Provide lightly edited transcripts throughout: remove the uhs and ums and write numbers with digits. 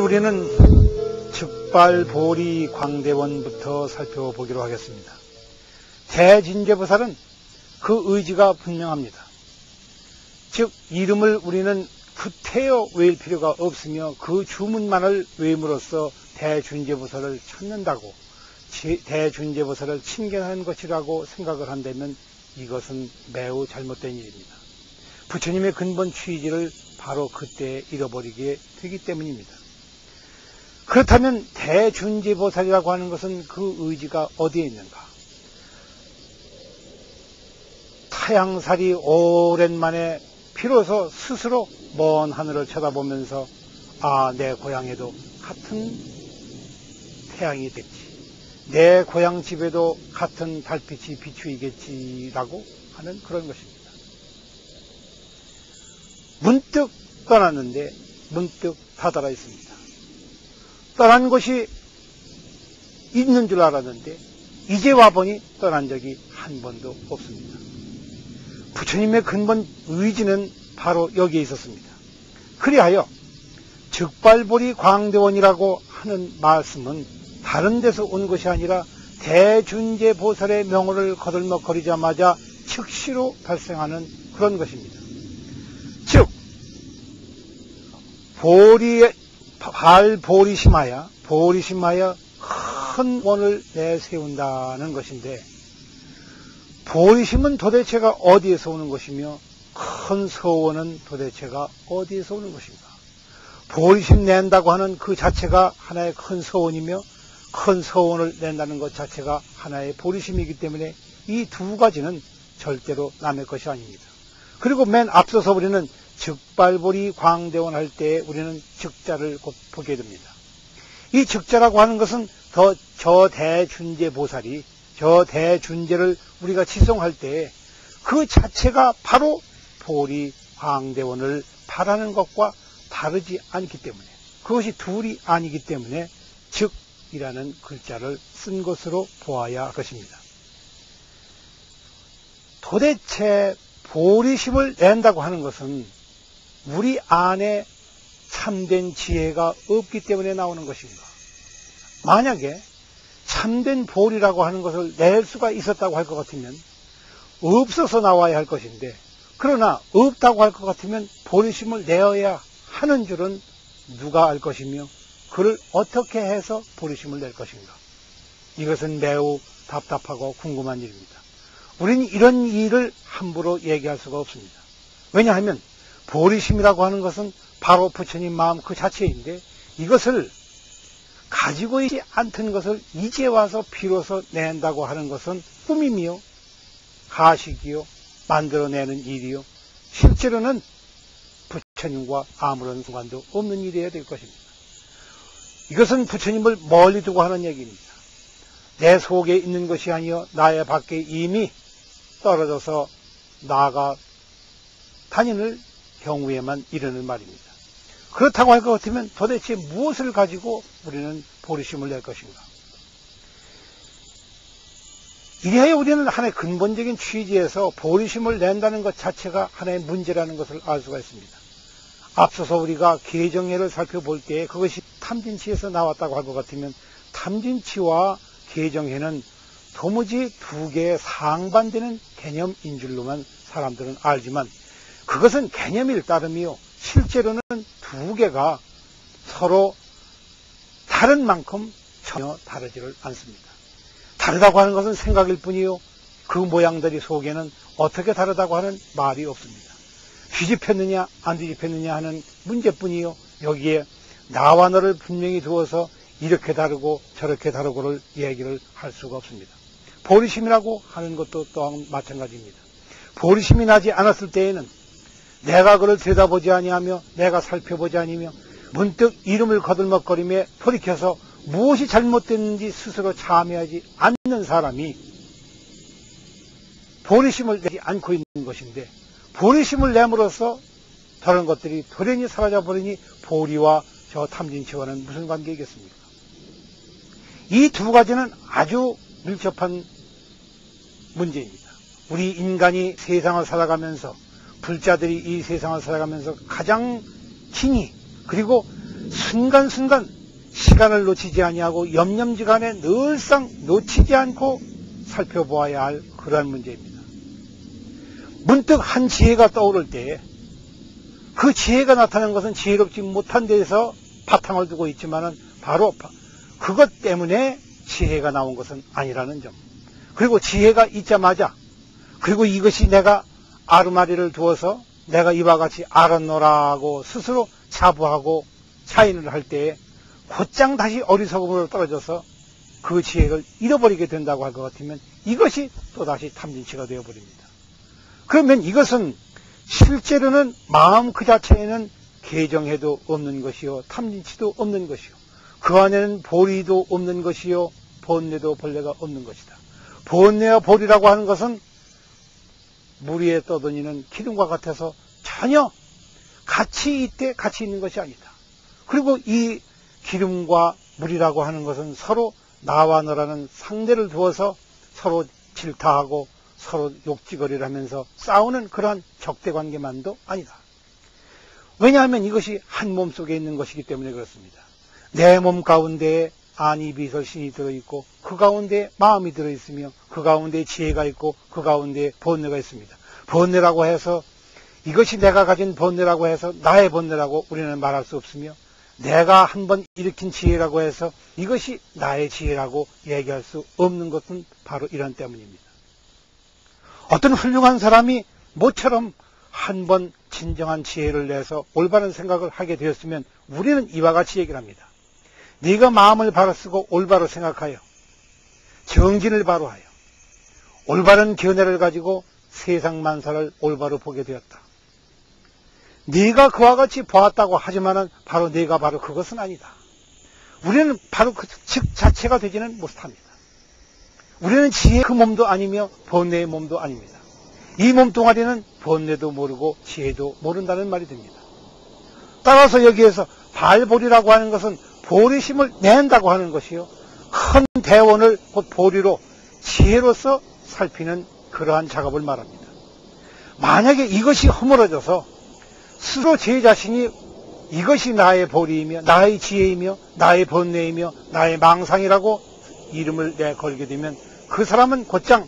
우리는 즉발보리 광대원부터 살펴보기로 하겠습니다. 대진제보살은 그 의지가 분명합니다. 즉 이름을 우리는 구태여 외울 필요가 없으며 그 주문만을 외임으로써 대준제보살을 찾는다고, 대준제보살을 친견하는 것이라고 생각을 한다면 이것은 매우 잘못된 일입니다. 부처님의 근본 취지를 바로 그때 잃어버리게 되기 때문입니다. 그렇다면 대준제보살이라고 하는 것은 그 의지가 어디에 있는가? 타향살이 오랜만에 비로소 스스로 먼 하늘을 쳐다보면서 내 고향에도 같은 태양이 됐지, 내 고향 집에도 같은 달빛이 비추이겠지라고 하는 그런 것입니다. 문득 떠났는데 문득 다다라 있습니다. 떠난 곳이 있는 줄 알았는데 이제 와보니 떠난 적이 한 번도 없습니다. 부처님의 근본 의지는 바로 여기에 있었습니다. 그리하여 즉발보리 광대원이라고 하는 말씀은 다른 데서 온 것이 아니라 대준제보살의 명호를 거들먹거리자마자 즉시로 발생하는 그런 것입니다. 즉 보리심하여 큰 원을 내세운다는 것인데, 보리심은 도대체가 어디에서 오는 것이며 큰 서원은 도대체가 어디에서 오는 것인가? 보리심 낸다고 하는 그 자체가 하나의 큰 서원이며 큰 서원을 낸다는 것 자체가 하나의 보리심이기 때문에 이 두 가지는 절대로 남의 것이 아닙니다. 그리고 맨 앞서서 우리는 즉발보리 광대원 할 때 우리는 즉자를 곧 보게 됩니다. 이 즉자라고 하는 것은 저 대준제보살이 저 대준제를 우리가 지송할 때 그 자체가 바로 보리 광대원을 바라는 것과 다르지 않기 때문에, 그것이 둘이 아니기 때문에 즉이라는 글자를 쓴 것으로 보아야 할 것입니다. 도대체 보리심을 낸다고 하는 것은 우리 안에 참된 지혜가 없기 때문에 나오는 것인가? 만약에 참된 보리라고 하는 것을 낼 수가 있었다고 할 것 같으면 없어서 나와야 할 것인데, 그러나 없다고 할 것 같으면 보리심을 내어야 하는 줄은 누가 알 것이며 그를 어떻게 해서 보리심을 낼 것인가? 이것은 매우 답답하고 궁금한 일입니다. 우리는 이런 일을 함부로 얘기할 수가 없습니다. 왜냐하면 보리심이라고 하는 것은 바로 부처님 마음 그 자체인데, 이것을 가지고 있지 않던 것을 이제 와서 비로소 낸다고 하는 것은 꿈이며 가식이요, 만들어내는 일이요, 실제로는 부처님과 아무런 상관도 없는 일이어야 될 것입니다. 이것은 부처님을 멀리 두고 하는 얘기입니다. 내 속에 있는 것이 아니요 나의 밖에 이미 떨어져서 나아가 다니는 경우에만 이르는 말입니다. 그렇다고 할 것 같으면 도대체 무엇을 가지고 우리는 보리심을 낼 것인가? 이래야 우리는 하나의 근본적인 취지에서 보리심을 낸다는 것 자체가 하나의 문제라는 것을 알 수가 있습니다. 앞서서 우리가 계정해를 살펴볼 때 그것이 탐진치에서 나왔다고 할 것 같으면 탐진치와 계정해는 도무지 두 개의 상반되는 개념인 줄로만 사람들은 알지만 그것은 개념일 따름이요, 실제로는 두 개가 서로 다른 만큼 전혀 다르지를 않습니다. 다르다고 하는 것은 생각일 뿐이요, 그 모양들이 속에는 어떻게 다르다고 하는 말이 없습니다. 뒤집혔느냐 안 뒤집혔느냐 하는 문제뿐이요, 여기에 나와 너를 분명히 두어서 이렇게 다르고 저렇게 다르고를 얘기를 할 수가 없습니다. 보리심이라고 하는 것도 또한 마찬가지입니다. 보리심이 나지 않았을 때에는 내가 그를 들여다보지 아니하며 내가 살펴보지 아니며 문득 이름을 거들먹거리며 돌이켜서 무엇이 잘못됐는지 스스로 참여하지 않는 사람이 보리심을 내지 않고 있는 것인데, 보리심을 내므로써 다른 것들이 돌연히 사라져버리니 보리와 저 탐진치와는 무슨 관계이겠습니까? 이 두 가지는 아주 밀접한 문제입니다. 우리 인간이 세상을 살아가면서, 불자들이 이 세상을 살아가면서 가장輕易그리고 순간순간 시간을 놓치지 아니하고 염념지간에 늘상 놓치지 않고 살펴보아야 할 그러한 문제입니다. 문득 한 지혜가 떠오를 때에 그 지혜가 나타난 것은 지혜롭지 못한 데에서 바탕을 두고 있지만은 바로 그것 때문에 지혜가 나온 것은 아니라는 점. 그리고 지혜가 있자마자 그리고 이것이 내가 아르마리를 두어서 내가 이와 같이 알았노라고 스스로 자부하고 자인을 할 때에 곧장 다시 어리석음으로 떨어져서 그 지혜를 잃어버리게 된다고 할 것 같으면 이것이 또다시 탐진치가 되어버립니다. 그러면 이것은 실제로는 마음 그 자체에는 개정해도 없는 것이요 탐진치도 없는 것이요 그 안에는 보리도 없는 것이요 본뇌도 본래가 없는 것이다. 본뇌와 보리라고 하는 것은 물 위에 떠다니는 기둥과 같아서 전혀 같이 있되 같이 있는 것이 아니다. 그리고 이 기름과 물이라고 하는 것은 서로 나와 너라는 상대를 두어서 서로 질타하고 서로 욕지거리를 하면서 싸우는 그러한 적대관계만도 아니다. 왜냐하면 이것이 한 몸 속에 있는 것이기 때문에 그렇습니다. 내 몸 가운데에 안이 비설 신이 들어있고 그 가운데 마음이 들어있으며 그 가운데 지혜가 있고 그 가운데 본뇌가 있습니다. 본뇌라고 해서 이것이 내가 가진 본뇌라고 해서 나의 본뇌라고 우리는 말할 수 없으며 내가 한번 일으킨 지혜라고 해서 이것이 나의 지혜라고 얘기할 수 없는 것은 바로 이런 때문입니다. 어떤 훌륭한 사람이 모처럼 한번 진정한 지혜를 내서 올바른 생각을 하게 되었으면 우리는 이와 같이 얘기를 합니다. 네가 마음을 바로 쓰고 올바로 생각하여 정진을 바로 하여 올바른 견해를 가지고 세상 만사를 올바로 보게 되었다. 네가 그와 같이 보았다고 하지만은 바로 네가 바로 그것은 아니다. 우리는 바로 그 즉 자체가 되지는 못합니다. 우리는 지혜의 그 몸도 아니며 본뇌의 몸도 아닙니다. 이 몸뚱아리는 본뇌도 모르고 지혜도 모른다는 말이 됩니다. 따라서 여기에서 발보리라고 하는 것은 보리심을 낸다고 하는 것이요. 큰 대원을 곧 보리로 지혜로서 살피는 그러한 작업을 말합니다. 만약에 이것이 허물어져서 스스로 제 자신이 이것이 나의 보리이며 나의 지혜이며 나의 본뇌이며 나의 망상이라고 이름을 내걸게 되면 그 사람은 곧장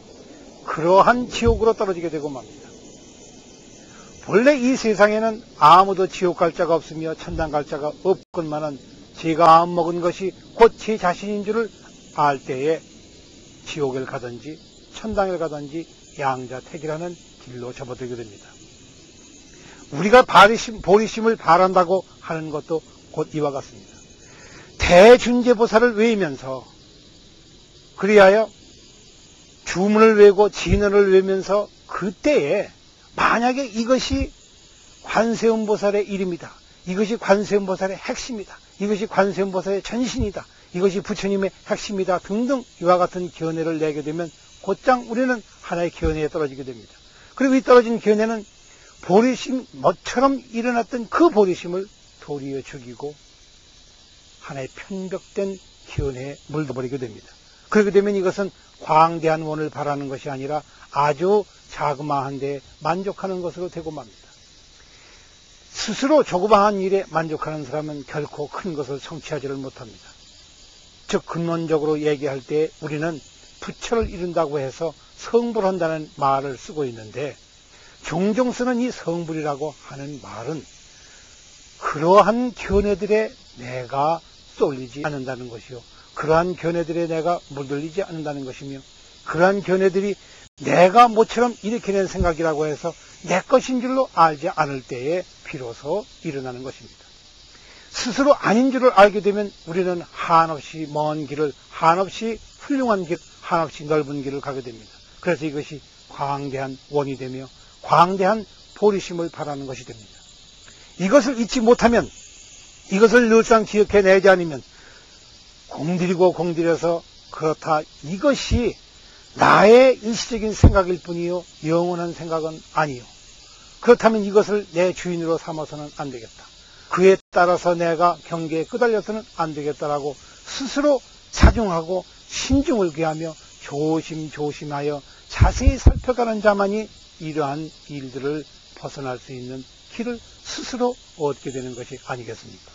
그러한 지옥으로 떨어지게 되고 맙니다. 본래 이 세상에는 아무도 지옥 갈 자가 없으며 천당 갈 자가 없건만은 제가 마음 먹은 것이 곧 제 자신인 줄을 알 때에 지옥을 가든지 천당을 가든지 양자택이라는 길로 접어들게 됩니다. 우리가 보리심을 바란다고 하는 것도 곧 이와 같습니다. 대준제보살을 외우면서 그리하여 주문을 외고 진언을 외우면서 그때에 만약에 이것이 관세음보살의 이름이다. 이것이 관세음보살의 핵심이다. 이것이 관세음보살의 전신이다. 이것이 부처님의 핵심이다. 등등 이와 같은 견해를 내게 되면 곧장 우리는 하나의 견해에 떨어지게 됩니다. 그리고 이 떨어진 견해는 보리심 모처럼 일어났던 그 보리심을 도리어 죽이고 하나의 편벽된 견해에 물들어버리게 됩니다. 그렇게 되면 이것은 광대한 원을 바라는 것이 아니라 아주 자그마한 데에 만족하는 것으로 되고 맙니다. 스스로 조그마한 일에 만족하는 사람은 결코 큰 것을 성취하지를 못합니다. 즉 근원적으로 얘기할 때 우리는 부처를 이룬다고 해서 성불한다는 말을 쓰고 있는데 종종 쓰는 이 성불이라고 하는 말은 그러한 견해들에 내가 쏠리지 않는다는 것이요. 그러한 견해들에 내가 물들리지 않는다는 것이며 그러한 견해들이 내가 모처럼 일으켜낸 생각이라고 해서 내 것인 줄로 알지 않을 때에 비로소 일어나는 것입니다. 스스로 아닌 줄을 알게 되면 우리는 한없이 먼 길을, 한없이 훌륭한 길, 한없이 넓은 길을 가게 됩니다. 그래서 이것이 광대한 원이 되며 광대한 보리심을 바라는 것이 됩니다. 이것을 잊지 못하면, 이것을 늘상 기억해내지 않으면 공들여서 그렇다, 이것이 나의 일시적인 생각일 뿐이요 영원한 생각은 아니요. 그렇다면 이것을 내 주인으로 삼아서는 안 되겠다. 그에 따라서 내가 경계에 끄달려서는 안 되겠다라고 스스로 자중하고 신중을 기하며 조심조심하여 자세히 살펴가는 자만이 이러한 일들을 벗어날 수 있는 길을 스스로 얻게 되는 것이 아니겠습니까?